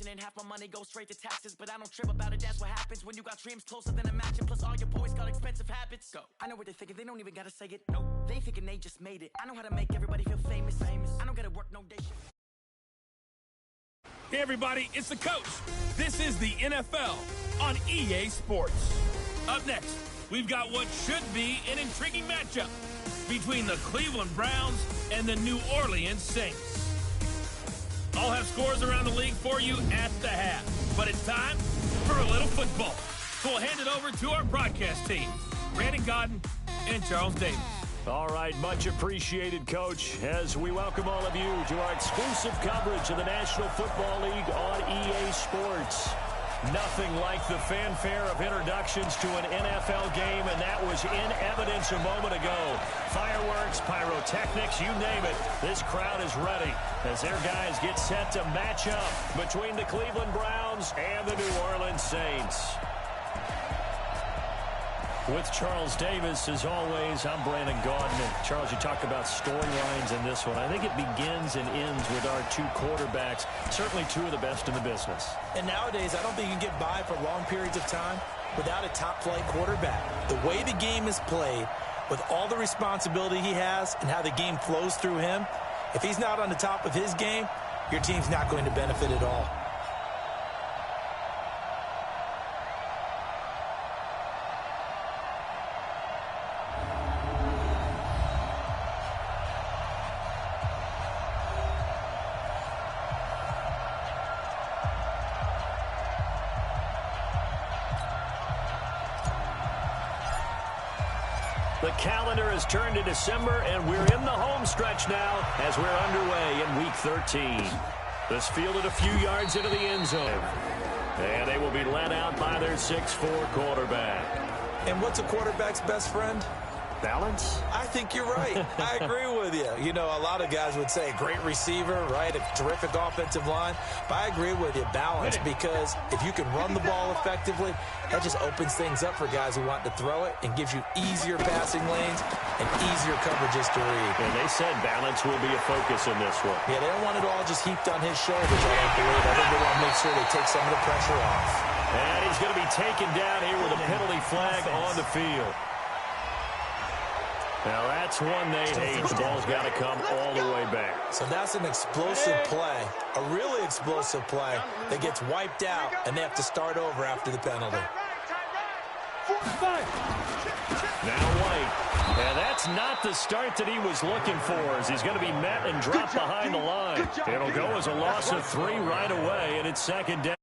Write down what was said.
inflation and half my money goes straight to taxes. But I don't trip about it, that's what happens when you got dreams closer than a match. And plus all your boys got expensive habits. Go. I know what they're thinking, they don't even gotta say it. No, they thinking they just made it. I know how to make everybody feel famous. I don't gotta work no day shift. Hey everybody, it's the coach. This is the NFL on EA Sports. Up next, we've got what should be an intriguing matchup between the Cleveland Browns and the New Orleans Saints. I'll have scores around the league for you at the half, but it's time for a little football. So we'll hand it over to our broadcast team, Brandon Godden and Charles Davis. All right, much appreciated, Coach, as we welcome all of you to our exclusive coverage of the National Football League on EA Sports. Nothing like the fanfare of introductions to an NFL game, and that was in evidence a moment ago. Fireworks, pyrotechnics, you name it. This crowd is ready as their guys get set to match up between the Cleveland Browns and the New Orleans Saints. With Charles Davis, as always, I'm Brandon Godden. And Charles, you talk about storylines in this one. I think it begins and ends with our two quarterbacks, certainly two of the best in the business. And nowadays, I don't think you can get by for long periods of time without a top-flight quarterback. The way the game is played, with all the responsibility he has and how the game flows through him, if he's not on the top of his game, your team's not going to benefit at all. The calendar has turned to December, and we're in the home stretch now as we're underway in Week 13. This fielded a few yards into the end zone, and they will be led out by their 6'4" quarterback. And what's a quarterback's best friend? Balance? I think you're right. I agree with you. You know, a lot of guys would say great receiver, right? A terrific offensive line. But I agree with you, balance, because if you can run the ball effectively, that just opens things up for guys who want to throw it and gives you easier passing lanes and easier coverages to read. And they said balance will be a focus in this one. Yeah, they don't want it all just heaped on his shoulders, I don't believe. I think they want to make sure they take some of the pressure off. And he's going to be taken down here with a penalty flag on the field. Now, that's one they hate. The ball's got to come all the way back. So that's an explosive play, a really explosive play that gets wiped out, and they have to start over after the penalty. Now White. And that's not the start that he was looking for, as he's going to be met and dropped behind the line. It'll go as a loss of 3 right away, and it's second down.